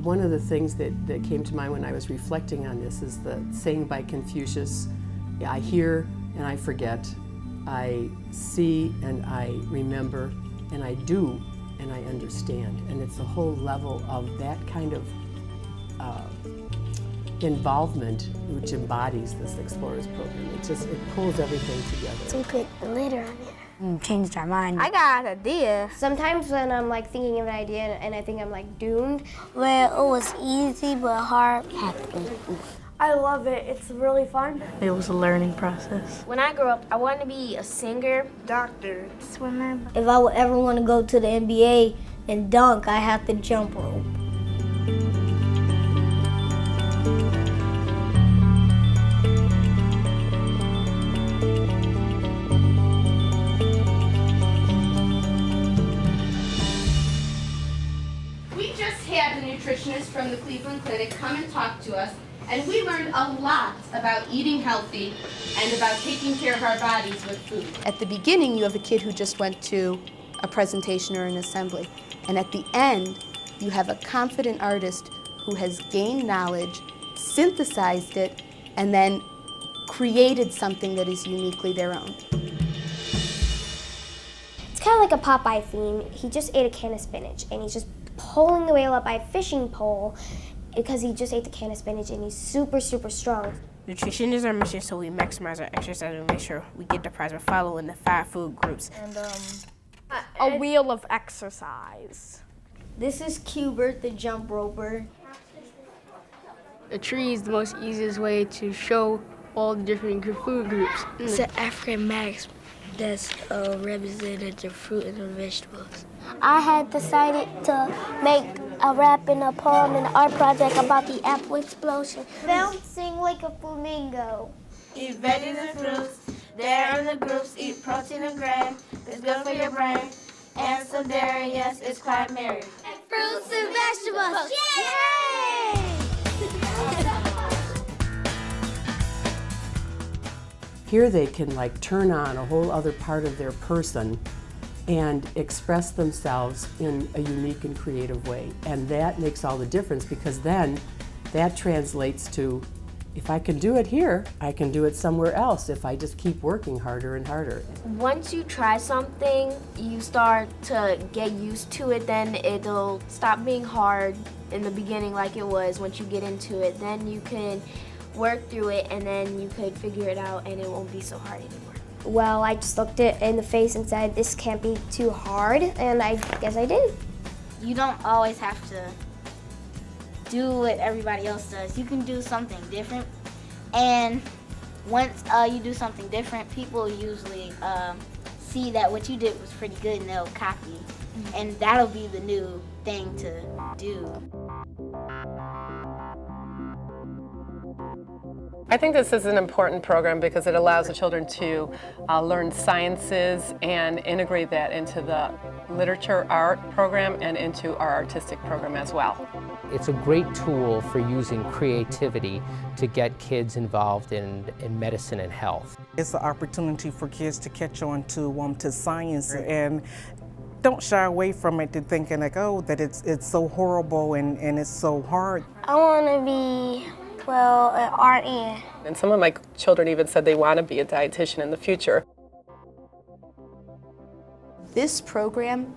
One of the things that came to mind when I was reflecting on this is the saying by Confucius, I hear and I forget, I see and I remember, and I do and I understand. And it's a whole level of that kind of involvement which embodies this Explorers program. It pulls everything together. So we put the litter on it. Changed our mind. I got an idea. Sometimes when I'm like thinking of an idea and I think I'm like doomed. Well, it was easy but hard. I love it. It's really fun. It was a learning process. When I grow up, I want to be a singer, Doctor. Swimmer. If I would ever want to go to the NBA and dunk, I have to jump rope. We just had a nutritionist from the Cleveland Clinic come and talk to us, and we learned a lot about eating healthy and about taking care of our bodies with food. At the beginning, you have a kid who just went to a presentation or an assembly. And at the end, you have a confident artist who has gained knowledge, synthesized it, and then created something that is uniquely their own. It's kind of like a Popeye theme. He just ate a can of spinach and he's just pulling the whale up by a fishing pole because he just ate the can of spinach and he's super, super strong. Nutrition is our mission, so we maximize our exercise and make sure we get the prize by following the 5 food groups. And a wheel of exercise. This is Cubert, the jump roper. A tree is the most easiest way to show all the different food groups. It's an African mask that's represented the fruit and the vegetables. I had decided to make a rap and a poem and art project about the apple explosion. Bouncing like a flamingo. Eat veggies and fruits. There are the groups. Eat protein and grain. It's good for your brain. And some dairy, yes, it's quite merry. Fruits and vegetables. Yay! Here they can like turn on a whole other part of their person and express themselves in a unique and creative way. And that makes all the difference, because then that translates to, if I can do it here, I can do it somewhere else if I just keep working harder and harder. Once you try something, you start to get used to it, then it'll stop being hard in the beginning like it was. Once you get into it, then you can work through it and then you could figure it out and it won't be so hard anymore. Well, I just looked it in the face and said, this can't be too hard, and I guess I did. You don't always have to do what everybody else does. You can do something different. And once you do something different, people usually see that what you did was pretty good and they'll copy. And that'll be the new thing to do. I think this is an important program because it allows the children to learn sciences and integrate that into the literature art program and into our artistic program as well. It's a great tool for using creativity to get kids involved in medicine and health. It's an opportunity for kids to catch on to science and don't shy away from it to thinking like, oh, that it's so horrible and it's so hard. I want to be, well, an RN. And some of my children even said they want to be a dietitian in the future. This program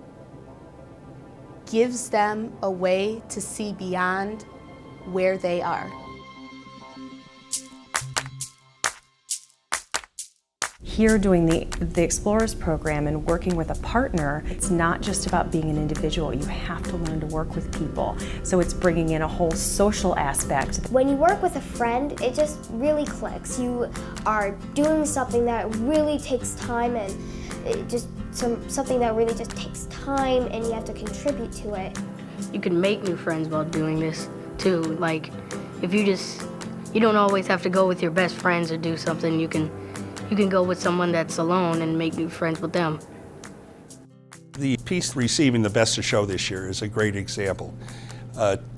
gives them a way to see beyond where they are. Here doing the Explorers program and working with a partner, it's not just about being an individual. You have to learn to work with people. So it's bringing in a whole social aspect. When you work with a friend, it just really clicks. You are doing something that really takes time, and it just something that really just takes time, and you have to contribute to it. You can make new friends while doing this too. Like, if you don't always have to go with your best friends or do something. You can go with someone that's alone and make new friends with them. The piece receiving the Best of Show this year is a great example.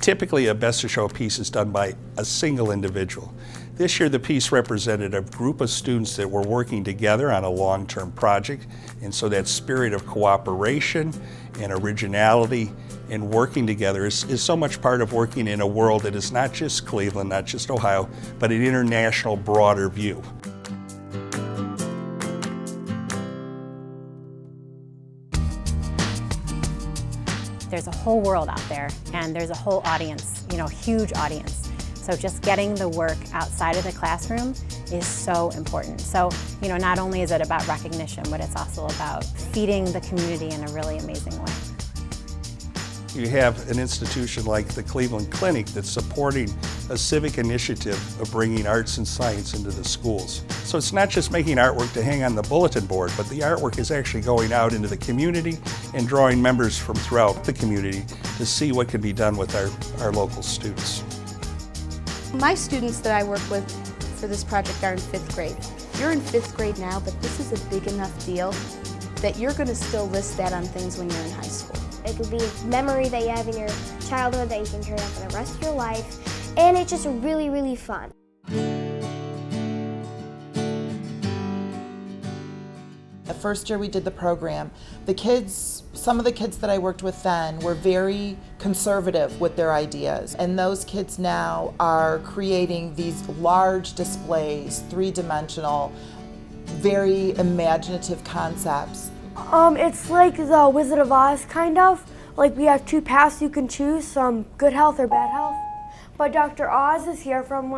Typically, a Best of Show piece is done by a single individual. This year, the piece represented a group of students that were working together on a long-term project, and so that spirit of cooperation and originality and working together is so much part of working in a world that is not just Cleveland, not just Ohio, but an international, broader view. There's a whole world out there, and there's a whole audience, huge audience. So just getting the work outside of the classroom is so important. So, not only is it about recognition, but it's also about feeding the community in a really amazing way. You have an institution like the Cleveland Clinic that's supporting a civic initiative of bringing arts and science into the schools. So it's not just making artwork to hang on the bulletin board, but the artwork is actually going out into the community and drawing members from throughout the community to see what can be done with our local students. My students that I work with for this project are in 5th grade. You're in 5th grade now, but this is a big enough deal that you're going to still list that on things when you're in high school. It could be a memory that you have in your childhood that you can carry on for the rest of your life, and it's just really, really fun. The first year we did the program, some of the kids that I worked with then were very conservative with their ideas, and those kids now are creating these large displays, three-dimensional, very imaginative concepts. It's like the Wizard of Oz, kind of. Like we have 2 paths you can choose, good health or bad health. But Dr. Oz is here from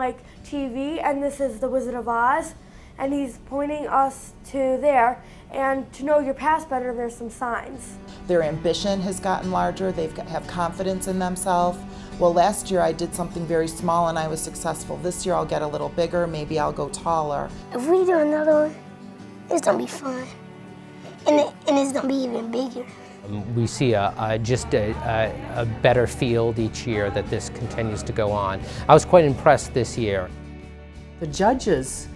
TV, and this is the Wizard of Oz, and he's pointing us to there. And to know your past better, there's some signs. Their ambition has gotten larger, they have confidence in themselves. Well, last year I did something very small and I was successful. This year I'll get a little bigger, maybe I'll go taller. If we do another one, it's gonna be fun. And it's gonna be even bigger. We see just a better field each year that this continues to go on. I was quite impressed this year. The judges,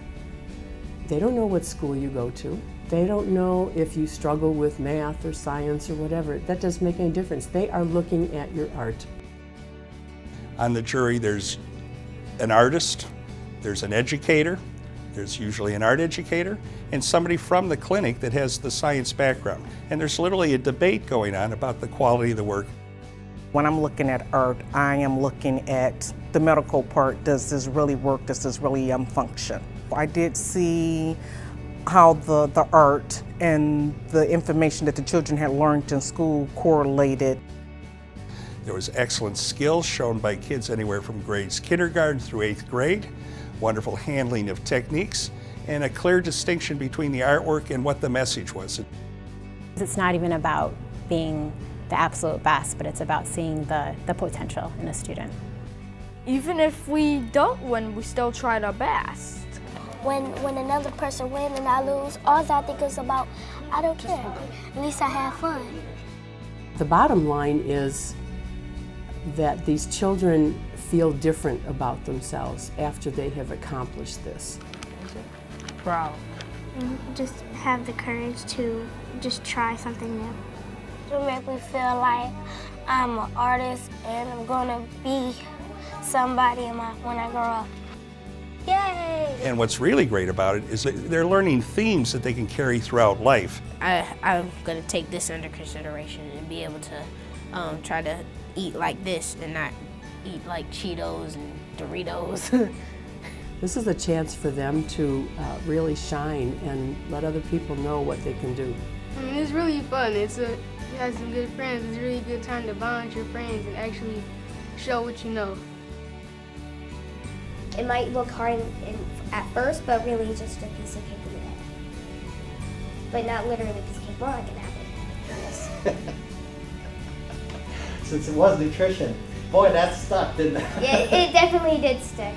they don't know what school you go to. They don't know if you struggle with math or science or whatever. That doesn't make any difference. They are looking at your art. On the jury, there's an artist, there's an educator, there's usually an art educator, and somebody from the clinic that has the science background. And there's literally a debate going on about the quality of the work. When I'm looking at art, I am looking at the medical part. Does this really work? Does this really function? I did see how the art and the information that the children had learned in school correlated. There was excellent skills shown by kids anywhere from grades kindergarten through 8th grade, wonderful handling of techniques, and a clear distinction between the artwork and what the message was. It's not even about being the absolute best, but it's about seeing the potential in a student. Even if we don't win, we still tried our best. When another person wins and I lose, all I think is about, I don't care. At least I have fun. The bottom line is that these children feel different about themselves after they have accomplished this. Proud. Just have the courage to just try something new. It'll make me feel like I'm an artist and I'm gonna be somebody when I grow up. Yay! And what's really great about it is that they're learning themes that they can carry throughout life. I'm going to take this under consideration and be able to try to eat like this and not eat like Cheetos and Doritos. This is a chance for them to really shine and let other people know what they can do. I mean, it's really fun. You have some good friends. It's a really good time to bond with your friends and actually show what you know. It might look hard at first, but really it's just a piece of cake in the head. But not literally a piece of cake, more like an apple. Since it was nutrition, boy, that stuck, didn't it? Yeah, it definitely did stick.